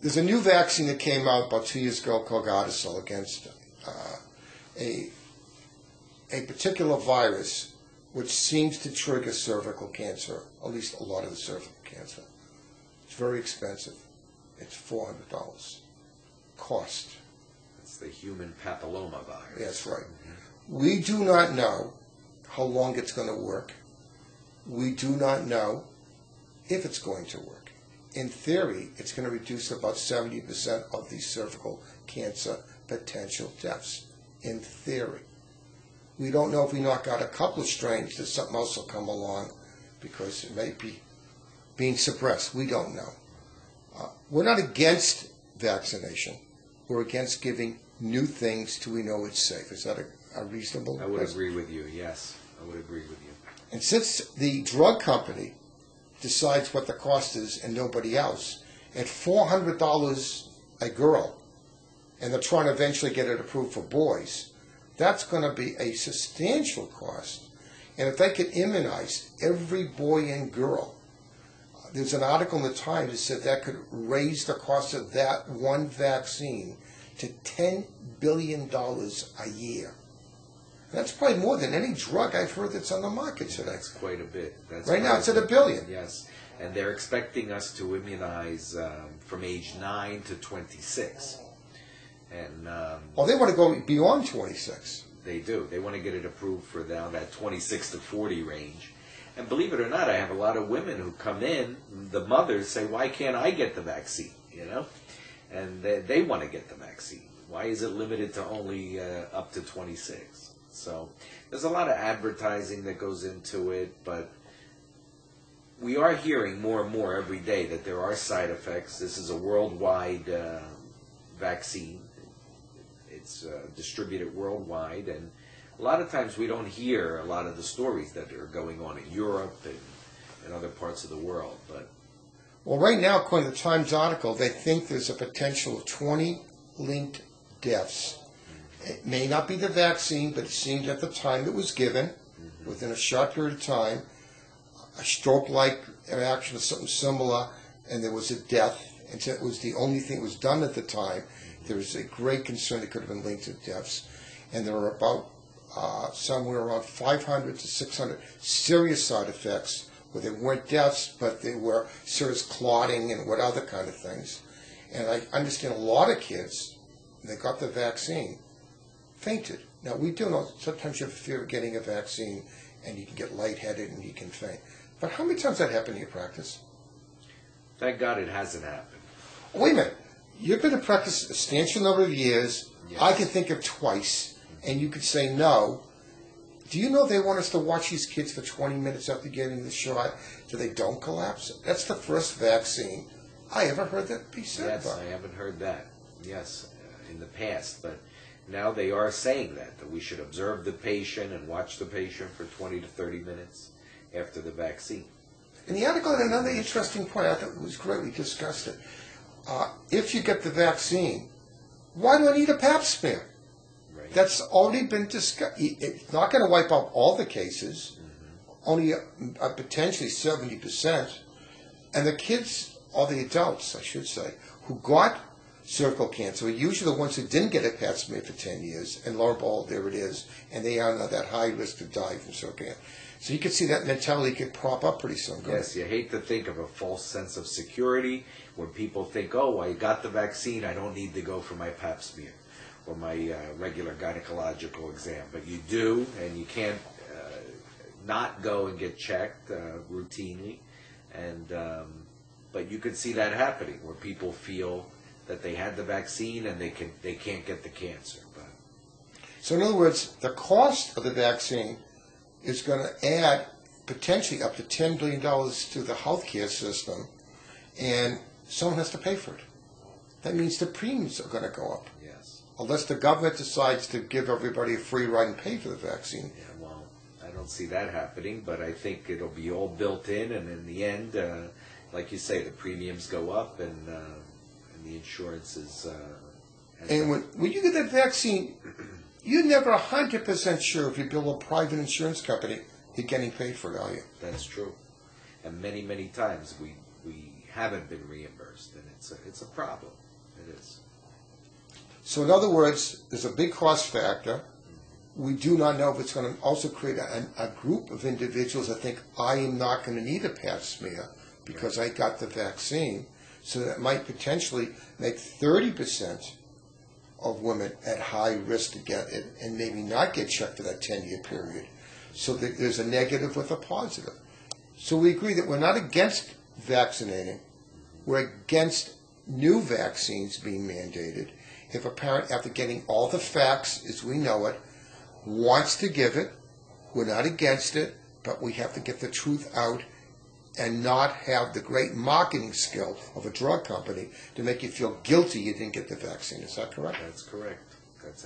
There's a new vaccine that came out about 2 years ago called Gardasil against a particular virus which seems to trigger cervical cancer, at least a lot of the cervical cancer. It's very expensive. It's $400 cost. It's the human papilloma virus. That's right. We do not know how long it's going to work. We do not know if it's going to work. In theory, it's going to reduce about 70% of the cervical cancer potential deaths. In theory. We don't know if we knock out a couple of strains that something else will come along because it may be being suppressed. We don't know. We're not against vaccination. We're against giving new things till we know it's safe. Is that a reasonable? I would agree with you, yes. I would agree with you. And since the drug company decides what the cost is and nobody else, at $400 a girl, and they're trying to eventually get it approved for boys, that's going to be a substantial cost. And if they could immunize every boy and girl, there's an article in the Times that said that could raise the cost of that one vaccine to $10 billion a year. That's probably more than any drug I've heard that's on the market today. That's quite a bit. Right now it's at $1 billion. Yes, and they're expecting us to immunize from age 9 to 26. And well, they want to go beyond 26. They do. They want to get it approved for now that 26 to 40 range. And believe it or not, I have a lot of women who come in, the mothers say, why can't I get the vaccine, you know? And they want to get the vaccine. Why is it limited to only up to 26? So there's a lot of advertising that goes into it, but we are hearing more and more every day that there are side effects. This is a worldwide vaccine. It's distributed worldwide, and a lot of times we don't hear a lot of the stories that are going on in Europe and other parts of the world. But well, right now, according to the Times article, they think there's a potential of 20 linked deaths. It may not be the vaccine, but it seemed at the time it was given, within a short period of time, a stroke-like reaction or something similar, and there was a death. And so it was the only thing that was done at the time. There was a great concern it could have been linked to deaths. And there were about somewhere around 500 to 600 serious side effects where they weren't deaths, but they were serious clotting and what other kind of things. And I understand a lot of kids, when they got the vaccine, fainted. Now, we do know sometimes you have fear of getting a vaccine and you can get lightheaded and you can faint. But how many times that happened in your practice? Thank God it hasn't happened. Oh, wait a minute. You've been in practice a substantial number of years. Yes. I can think of twice, and you could say no. Do you know they want us to watch these kids for 20 minutes after getting the shot so they don't collapse? That's the first vaccine I ever heard that be said Yes, about. I haven't heard that. Yes, in the past. But now they are saying that we should observe the patient and watch the patient for 20 to 30 minutes after the vaccine. And the article had another interesting point. I thought it was great. We discussed it. If you get the vaccine, why do I need a pap smear? Right. That's already been discussed. It's not going to wipe out all the cases, only potentially 70%. And the kids, or the adults, I should say, who got cervical cancer were usually the ones who didn't get a pap smear for 10 years, and lo and behold, there it is, and they are not that high risk to die from cervical cancer. So you can see that mentality could prop up pretty soon. Yes, you hate to think of a false sense of security when people think, oh, I got the vaccine, I don't need to go for my pap smear or my regular gynecological exam. But you do, and you can't not go and get checked routinely. And but you could see that happening where people feel that they had the vaccine and they can't get the cancer. But so in other words, the cost of the vaccine is going to add potentially up to $10 billion to the healthcare system, and someone has to pay for it. That means the premiums are going to go up. Yes. Unless the government decides to give everybody a free ride and pay for the vaccine. Yeah, well, I don't see that happening, but I think it'll be all built in, and in the end, like you say, the premiums go up, and the insurance is... and when you get that vaccine, you're never 100% sure if you bill a private insurance company, you're getting paid for it, are you? That's true. And many, many times we haven't been reimbursed, and it's a problem. It is. So in other words, there's a big cost factor. We do not know if it's going to also create a group of individuals that think, I am not going to need a pap smear because I got the vaccine. So that might potentially make 30% of women at high risk to get it and maybe not get checked for that 10-year period. So there's a negative with a positive. So we agree that we're not against vaccinating. We're against new vaccines being mandated. If a parent, after getting all the facts as we know it, wants to give it, we're not against it, but we have to get the truth out and not have the great marketing skill of a drug company to make you feel guilty you didn't get the vaccine. Is that correct? That's correct. That's